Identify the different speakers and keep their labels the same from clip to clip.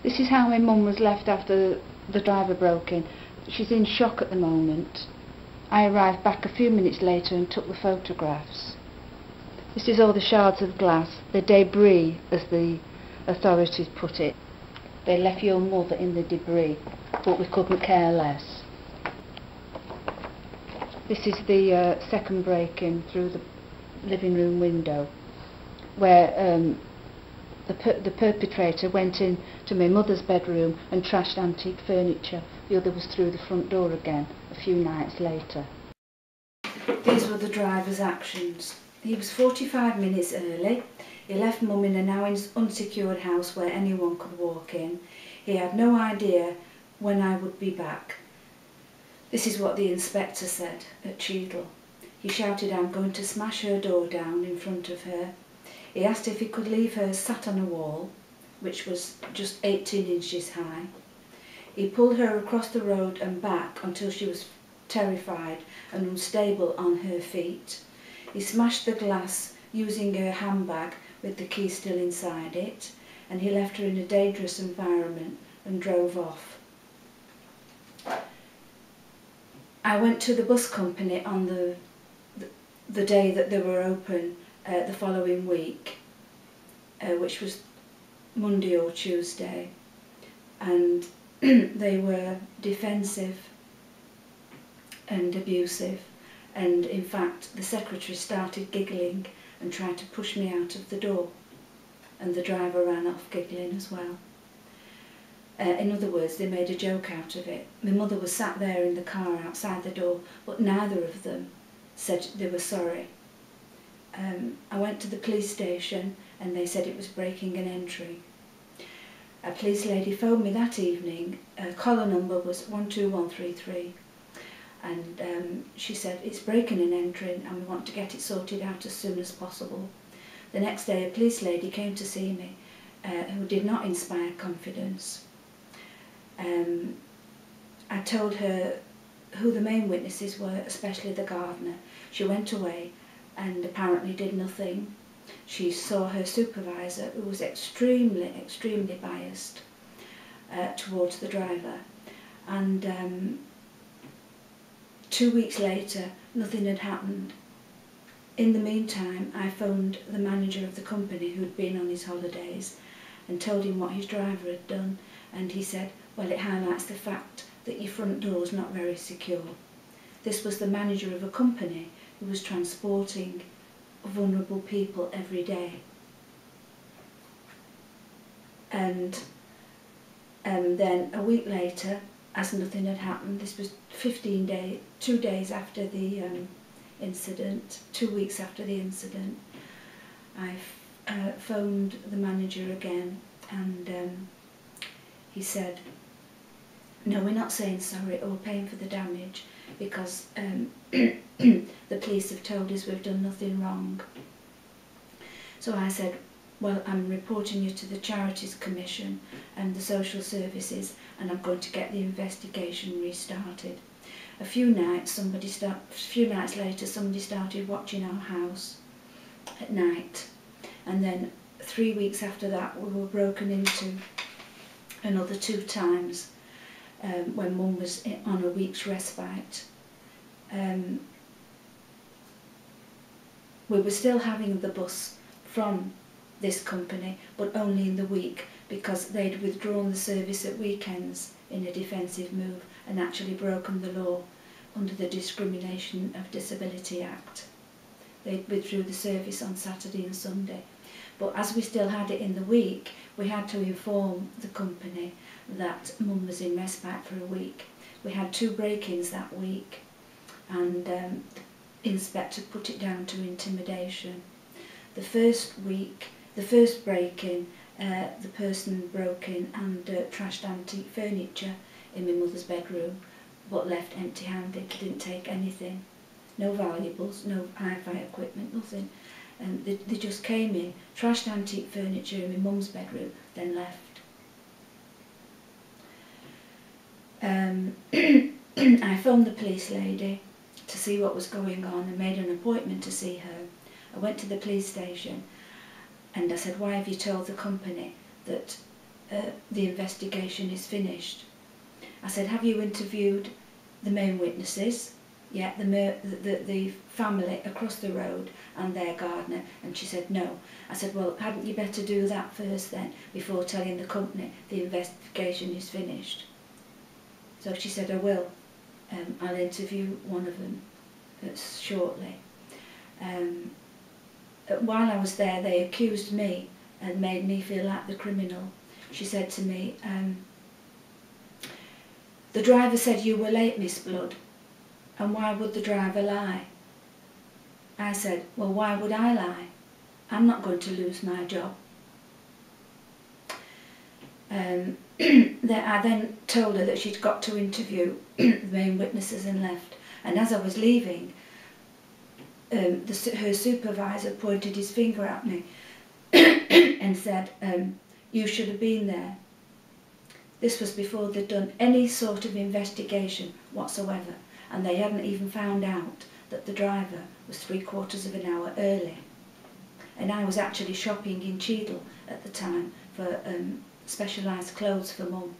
Speaker 1: This is how my mum was left after the driver broke in. She's in shock at the moment. I arrived back a few minutes later and took the photographs. This is all the shards of glass, the debris, as the authorities put it. They left your mother in the debris, but we couldn't care less. This is the second break-in through the living room window, where the perpetrator went in to my mother's bedroom and trashed antique furniture. The other was through the front door again a few nights later. These were the driver's actions. He was 45 minutes early. He left Mum in a now unsecured house where anyone could walk in. He had no idea when I would be back. This is what the inspector said at Cheadle. He shouted, "I'm going to smash her door down in front of her." He asked if he could leave her sat on a wall, which was just 18 inches high. He pulled her across the road and back until she was terrified and unstable on her feet. He smashed the glass using her handbag with the key still inside it, and he left her in a dangerous environment and drove off. I went to the bus company on the day that they were open the following week, which was Monday or Tuesday, and they were defensive and abusive, and in fact the secretary started giggling and tried to push me out of the door, and the driver ran off giggling as well. In other words, they made a joke out of it. My mother was sat there in the car outside the door, but neither of them said they were sorry. I went to the police station and they said it was breaking and entering. A police lady phoned me that evening. Collar number was 12133, and she said, "It's breaking and entering and we want to get it sorted out as soon as possible." The next day a police lady came to see me who did not inspire confidence. I told her who the main witnesses were, especially the gardener. She went away and apparently did nothing. She saw her supervisor, who was extremely biased towards the driver, and 2 weeks later nothing had happened. In the meantime, I phoned the manager of the company who'd been on his holidays and told him what his driver had done, and he said, "Well, it highlights the fact that your front door's not very secure." This was the manager of a company who was transporting vulnerable people every day. And then a week later, as nothing had happened, this was 2 days after the incident, 2 weeks after the incident, I phoned the manager again, and he said, "No, we're not saying sorry or paying for the damage, because the police have told us we've done nothing wrong." So I said, "Well, I'm reporting you to the Charities Commission and the Social Services, and I'm going to get the investigation restarted." A few nights later, somebody started watching our house at night, and then 3 weeks after that we were broken into another 2 times when Mum was on a week's respite. We were still having the bus from this company, but only in the week, because they'd withdrawn the service at weekends in a defensive move and actually broken the law under the Discrimination of Disability Act. They withdrew the service on Saturday and Sunday. But as we still had it in the week, we had to inform the company that Mum was in respite for a week. We had 2 break-ins that week, and the inspector put it down to intimidation. The first break-in, the person broke in and trashed antique furniture in my mother's bedroom, but left empty-handed, didn't take anything. No valuables, no hi-fi equipment, nothing. They just came in, trashed antique furniture in my mum's bedroom, then left. I phoned the police lady to see what was going on and made an appointment to see her. I went to the police station and I said, "Why have you told the company that the investigation is finished. I said, have you interviewed the main witnesses? Yeah, the family across the road and their gardener. And she said, no. I said, well, hadn't you better do that first then, before telling the company the investigation is finished? So she said, I will. I'll interview one of them shortly. While I was there, they accused me and made me feel like the criminal. She said to me, the driver said you were late, Miss Blood, and why would the driver lie? I said, well, why would I lie? I'm not going to lose my job. I then told her that she'd got to interview the main witnesses and left. And as I was leaving, her supervisor pointed his finger at me and said, you should have been there. This was before they'd done any sort of investigation whatsoever, and they hadn't even found out that the driver was 3/4 of an hour early. And I was actually shopping in Cheadle at the time for specialised clothes for Mum.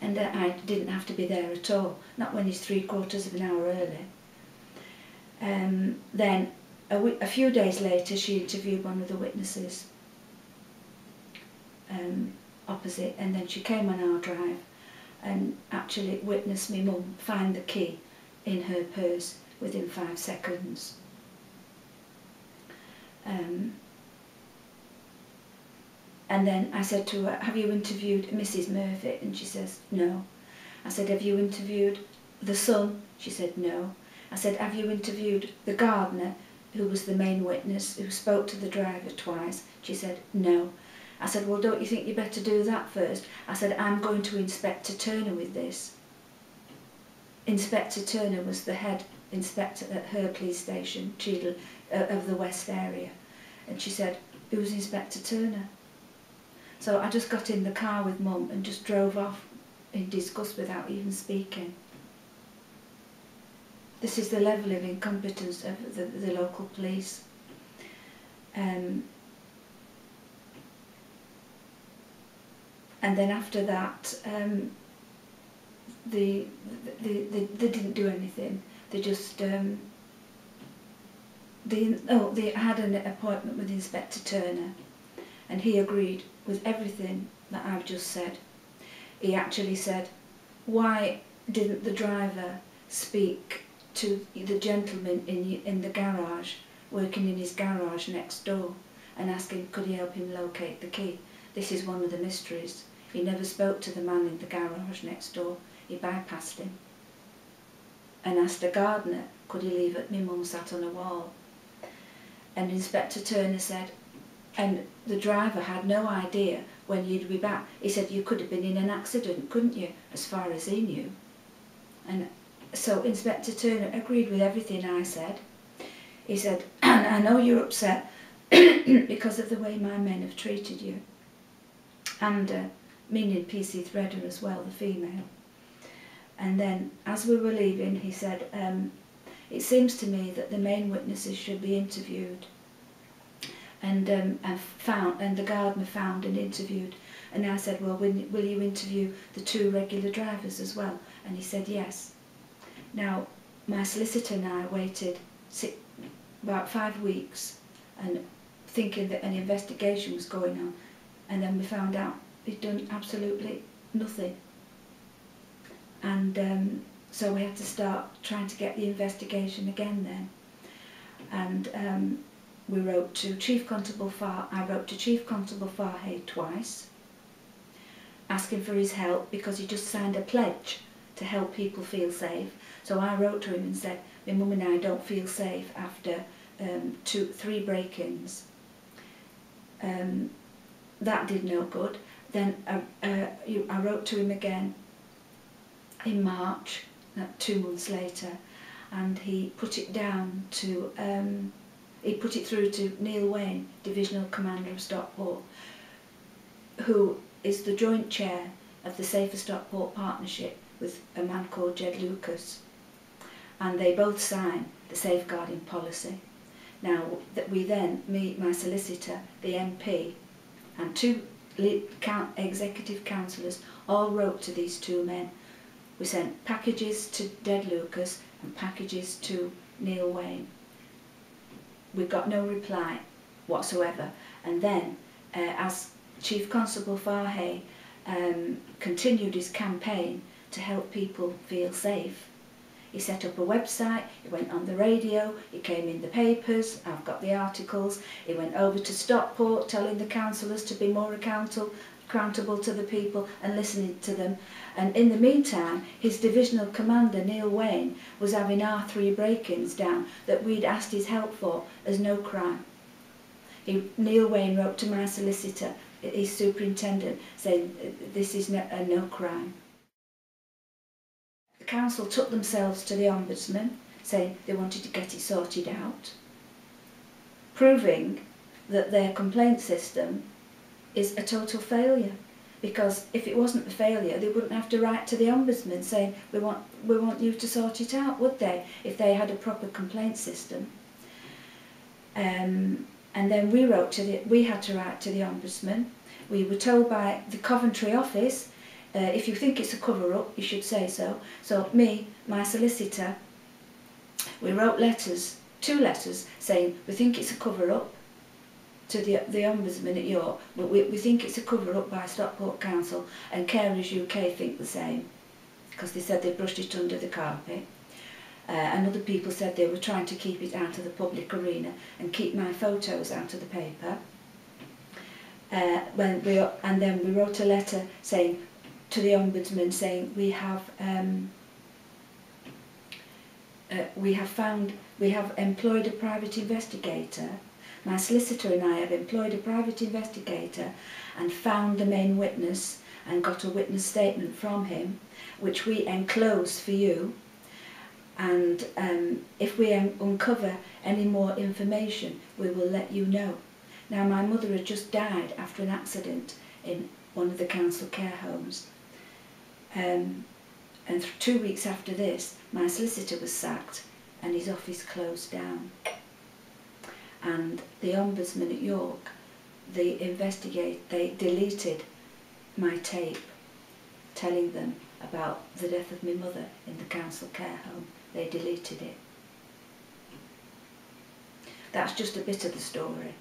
Speaker 1: And I didn't have to be there at all, not when he's 3/4 of an hour early. Then a few days later she interviewed one of the witnesses opposite, and then she came on our drive and actually witnessed me Mum find the key in her purse within 5 seconds. And then I said to her, have you interviewed Mrs. Murphy? And she says, no. I said, have you interviewed the son? She said, no. I said, have you interviewed the gardener, who was the main witness, who spoke to the driver twice? She said, no. I said, well, don't you think you better do that first? I said, I'm going to Inspector Turner with this. Inspector Turner was the head inspector at her police station, Cheadle, of the West area. And she said, who's Inspector Turner? So I just got in the car with Mum and just drove off in disgust without even speaking. This is the level of incompetence of the local police. And then after that, they didn't do anything. They just they had an appointment with Inspector Turner, and he agreed with everything that I've just said. He actually said, why didn't the driver speak to the gentleman in the garage, working in his garage next door, and ask him could he help him locate the key? This is one of the mysteries. He never spoke to the man in the garage next door. He bypassed him and asked the gardener could he leave it. My mum sat on a wall. And Inspector Turner said, and the driver had no idea when you'd be back. He said, you could have been in an accident, couldn't you, as far as he knew. And so Inspector Turner agreed with everything I said. He said, and I know you're upset because of the way my men have treated you. And meaning PC Threader as well, the female. And then, as we were leaving, he said, it seems to me that the main witnesses should be interviewed. And the gardener found and interviewed. And I said, well, will you interview the 2 regular drivers as well? And he said, yes. Now, my solicitor and I waited about 5 weeks, and thinking that an investigation was going on, and then we found out he'd done absolutely nothing. And so we had to start trying to get the investigation again then. And we wrote to Chief Constable I wrote to Chief Constable Farhay twice, asking for his help because he just signed a pledge to help people feel safe. So I wrote to him and said, my mum and I don't feel safe after 3 break-ins. That did no good. Then I wrote to him again in March, 2 months later, and he put it down to, he put it through to Neil Wayne, Divisional Commander of Stockport, who is the joint chair of the Safer Stockport Partnership with a man called Jed Lucas. And they both sign the safeguarding policy. Now, that we then, me, my solicitor, the MP, and 2 executive councillors all wrote to these two men. We sent packages to Dead Lucas and packages to Neil Wayne. We got no reply whatsoever. And then, as Chief Constable Fahey continued his campaign to help people feel safe, he set up a website, he went on the radio, he came in the papers, I've got the articles, he went over to Stockport telling the councillors to be more accountable to the people and listening to them. And in the meantime, his divisional commander, Neil Wayne, was having R3 break-ins down that we'd asked his help for as no crime. Neil Wayne wrote to my solicitor, his superintendent, saying this is no crime. The council took themselves to the Ombudsman, saying they wanted to get it sorted out, proving that their complaint system is a total failure. Because if it wasn't a failure, they wouldn't have to write to the Ombudsman saying we want you to sort it out, would they? If they had a proper complaint system. And then we had to write to the Ombudsman. We were told by the Coventry office, if you think it's a cover-up, you should say so. So my solicitor, we wrote two letters saying we think it's a cover-up to the Ombudsman at York, but we think it's a cover-up by Stockport Council, and Carers UK think the same, because they said they brushed it under the carpet. And other people said they were trying to keep it out of the public arena and keep my photos out of the paper. And then we wrote a letter saying to the Ombudsman saying we have employed a private investigator. My solicitor and I have employed a private investigator and found the main witness and got a witness statement from him, which we enclose for you. And if we uncover any more information, we will let you know. Now, my mother had just died after an accident in one of the council care homes. And 2 weeks after this, my solicitor was sacked and his office closed down. And the Ombudsman at York, they deleted my tape telling them about the death of my mother in the council care home. They deleted it. That's just a bit of the story.